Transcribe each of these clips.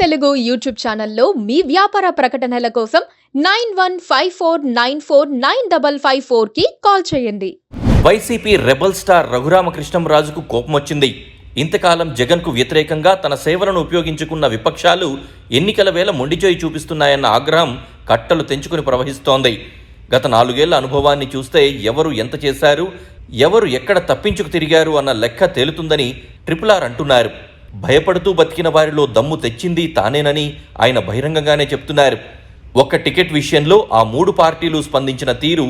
Telugu YouTube ఛానల్లో మీ వ్యాపార ప్రకటనల కోసం 9154949554 కి కాల్ చేయండి. వైసీపీ రెబల్ స్టార్ రఘురామకృష్ణంరాజుకు కోపం వచ్చింది. ఇంతకాలం జగన్కు వ్యతిరేకంగా తన సేవలను ఉపయోగించుకున్న విపక్షాలు ఎన్నికల వేళ మొండిచేయి చూపిస్తున్నాయన్న ఆగ్రహం కట్టలు తెంచుకుని ప్రవహిస్తోంది. గత 4 ఏళ్ల అనుభవాన్ని చూస్తే ఎవరు ఎంత చేశారు, ఎవరు ఎక్కడ తప్పించుకు తిరిగారు అన్న లెక్క తేలుతుందని RRR అంటున్నారు. భయపడుతూ బతికిన వారిలో దమ్ము తెచ్చింది తానేనని ఆయన బహిరంగంగానే చెప్తున్నారు. ఒక్క టికెట్ విషయంలో ఆ 3 పార్టీలు స్పందించిన తీరు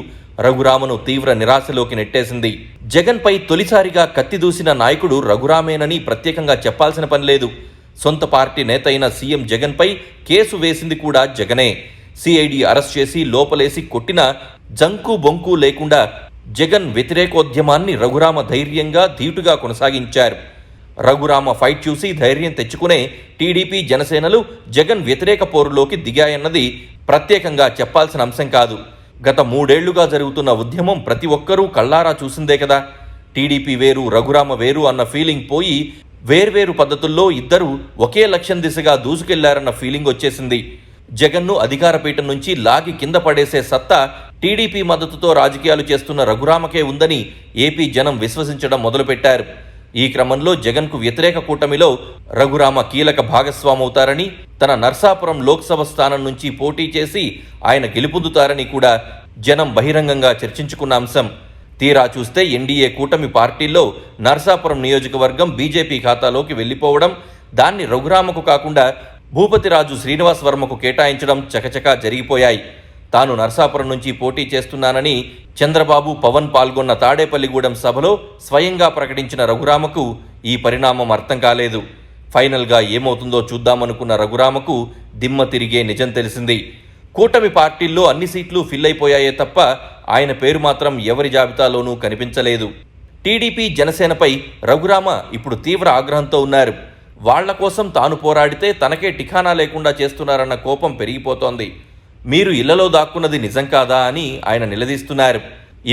రఘురామను తీవ్ర నిరాశలోకి నెట్టేసింది. జగన్పై తొలిసారిగా కత్తి దూసిన నాయకుడు రఘురామేనని ప్రత్యేకంగా చెప్పాల్సిన పనిలేదు. సొంత పార్టీ నేత అయిన సీఎం జగన్పై కేసు వేసింది కూడా జగనే. సిఐడి అరెస్ట్ చేసి లోపలేసి కొట్టిన జంకు బొంకు లేకుండా జగన్ వ్యతిరేకోద్యమాన్ని రఘురామ ధైర్యంగా ధీటుగా కొనసాగించారు. రఘురామ ఫైట్ చూసి ధైర్యం తెచ్చుకునే టీడీపీ జనసేనలు జగన్ వ్యతిరేక పోరులోకి దిగాయన్నది ప్రత్యేకంగా చెప్పాల్సిన అంశం కాదు. గత 3 ఏళ్లుగా జరుగుతున్న ఉద్యమం ప్రతి ఒక్కరూ కళ్ళారా చూసిందే కదా. టీడీపీ వేరు, రఘురామ వేరు అన్న ఫీలింగ్ పోయి వేర్వేరు పద్ధతుల్లో ఇద్దరు ఒకే లక్ష్యం దిశగా దూసుకెళ్లారన్న ఫీలింగ్ వచ్చేసింది. జగన్ను అధికారపీఠం నుంచి లాగి కింద పడేసే సత్తా టీడీపీ మద్దతుతో రాజకీయాలు చేస్తున్న రఘురామకే ఉందని ఏపీ జనం విశ్వసించడం మొదలుపెట్టారు. ఈ క్రమంలో జగన్కు వ్యతిరేక కూటమిలో రఘురామ కీలక భాగస్వామవుతారని, తన నర్సాపురం లోక్సభ స్థానం నుంచి పోటీ చేసి ఆయన గెలుపొందుతారని కూడా జనం బహిరంగంగా చర్చించుకున్న అంశం. తీరా చూస్తే ఎన్డీఏ కూటమి పార్టీల్లో నర్సాపురం నియోజకవర్గం బీజేపీ ఖాతాలోకి వెళ్లిపోవడం, దాన్ని రఘురామకు కాకుండా భూపతిరాజు శ్రీనివాస్ వర్మకు కేటాయించడం చకచకా జరిగిపోయాయి. తాను నర్సాపురం నుంచి పోటీ చేస్తున్నానని చంద్రబాబు, పవన్ పాల్గొన్న తాడేపల్లిగూడెం సభలో స్వయంగా ప్రకటించిన రఘురామకు ఈ పరిణామం అర్థం కాలేదు. ఫైనల్గా ఏమవుతుందో చూద్దామనుకున్న రఘురామకు దిమ్మ తిరిగే నిజం తెలిసింది. కూటమి పార్టీల్లో అన్ని సీట్లు ఫిల్ అయిపోయాయే తప్ప ఆయన పేరు మాత్రం ఎవరి జాబితాలోనూ కనిపించలేదు. టీడీపీ జనసేనపై రఘురామ ఇప్పుడు తీవ్ర ఆగ్రహంతో ఉన్నారు. వాళ్ల కోసం తాను పోరాడితే తనకే ఠికానా లేకుండా చేస్తున్నారన్న కోపం పెరిగిపోతోంది. మీరు ఇళ్లలో దాక్కున్నది నిజం కాదా అని ఆయన నిలదీస్తున్నారు.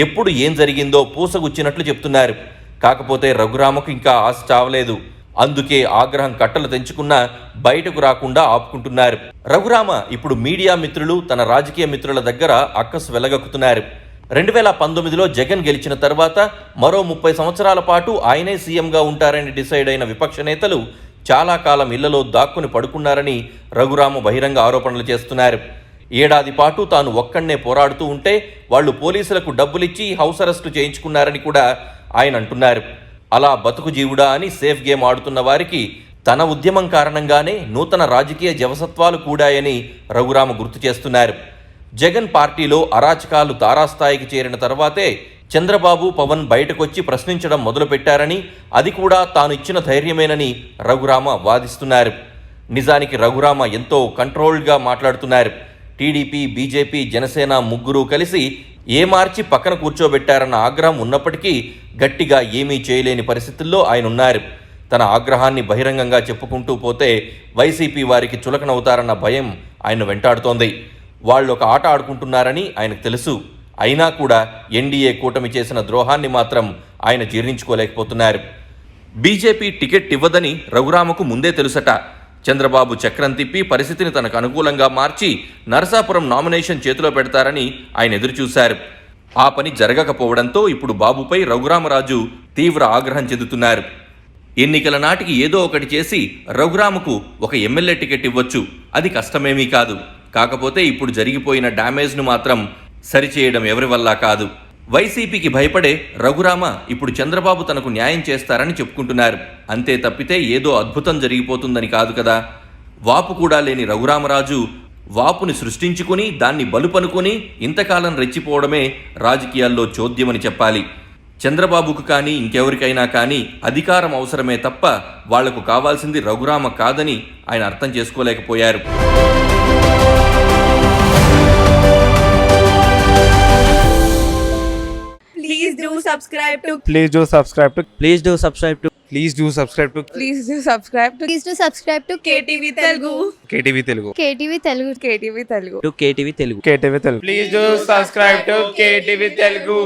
ఎప్పుడు ఏం జరిగిందో పూసగుచ్చినట్లు చెప్తున్నారు. కాకపోతే రఘురామకు ఇంకా ఆశ చావలేదు. అందుకే ఆగ్రహం కట్టలు తెంచుకున్నా బయటకు రాకుండా ఆపుకుంటున్నారు. రఘురామ ఇప్పుడు మీడియా మిత్రులు, తన రాజకీయ మిత్రుల దగ్గర అక్కసు వెలగక్కుతున్నారు. 2019లో జగన్ గెలిచిన తర్వాత మరో 30 సంవత్సరాల పాటు ఆయనే సీఎంగా ఉంటారని డిసైడ్ అయిన విపక్ష నేతలు చాలా కాలం ఇళ్లలో దాక్కుని పడుకున్నారని రఘురామ బహిరంగ ఆరోపణలు చేస్తున్నారు. ఏడాది పాటు తాను ఒక్కడే పోరాడుతూ ఉంటే వాళ్లు పోలీసులకు డబ్బులిచ్చి హౌస్ అరెస్టు చేయించుకున్నారని కూడా ఆయన అంటున్నారు. అలా బతుకు జీవుడా అని సేఫ్ గేమ్ ఆడుతున్న వారికి తన ఉద్యమం కారణంగానే నూతన రాజకీయ జవసత్వాలు కూడాయని రఘురామ గుర్తు చేస్తున్నారు. జగన్ పార్టీలో అరాచకాలు తారాస్థాయికి చేరిన తర్వాతే చంద్రబాబు, పవన్ బయటకొచ్చి ప్రశ్నించడం మొదలుపెట్టారని, అది కూడా తాను ఇచ్చిన ధైర్యమేనని రఘురామ వాదిస్తున్నారు. నిజానికి రఘురామ ఎంతో కంట్రోల్డ్గా మాట్లాడుతున్నారు. టీడీపీ, బీజేపీ, జనసేన ముగ్గురు కలిసి ఏమార్చి పక్కన కూర్చోబెట్టారన్న ఆగ్రహం ఉన్నప్పటికీ గట్టిగా ఏమీ చేయలేని పరిస్థితుల్లో ఆయన ఉన్నారు. తన ఆగ్రహాన్ని బహిరంగంగా చెప్పుకుంటూ పోతే వైసీపీ వారికి చులకనవుతారన్న భయం ఆయన వెంటాడుతోంది. వాళ్ళు ఒక ఆట ఆడుకుంటున్నారని ఆయనకు తెలుసు. అయినా కూడా ఎన్డీఏ కూటమి చేసిన ద్రోహాన్ని మాత్రం ఆయన జీర్ణించుకోలేకపోతున్నారు. బీజేపీ టికెట్ ఇవ్వదని రఘురామకు ముందే తెలుసట. చంద్రబాబు చక్రం తిప్పి పరిస్థితిని తనకు అనుకూలంగా మార్చి నరసాపురం నామినేషన్ చేతిలో పెడతారని ఆయన ఎదురుచూశారు. ఆ పని జరగకపోవడంతో ఇప్పుడు బాబుపై రఘురామరాజు తీవ్ర ఆగ్రహం చెందుతున్నారు. ఎన్నికల నాటికి ఏదో ఒకటి చేసి రఘురామకు ఒక ఎమ్మెల్యే టికెట్ ఇవ్వచ్చు, అది కష్టమేమీ కాదు. కాకపోతే ఇప్పుడు జరిగిపోయిన డ్యామేజ్ను మాత్రం సరిచేయడం ఎవరి వల్ల కాదు. వైసీపీకి భయపడే రఘురామ ఇప్పుడు చంద్రబాబు తనకు న్యాయం చేస్తారని చెప్పుకుంటున్నారు. అంతే తప్పితే ఏదో అద్భుతం జరిగిపోతుందని కాదు కదా. వాపు కూడా లేని రఘురామరాజు వాపుని సృష్టించుకుని దాన్ని బలుపనుకొని ఇంతకాలం రెచ్చిపోవడమే రాజకీయాల్లో చోద్యమని చెప్పాలి. చంద్రబాబుకు కానీ ఇంకెవరికైనా కానీ అధికారం అవసరమే తప్ప వాళ్లకు కావాల్సింది రఘురామ కాదని ఆయన అర్థం చేసుకోలేకపోయారు. Please do subscribe to Please do subscribe to Please do subscribe to Please do subscribe to Please do subscribe to Please do subscribe to KTV Telugu. KTV Telugu. KTV Telugu. KTV Telugu. KTV Telugu. KTV Telugu. Please do subscribe to KTV Telugu.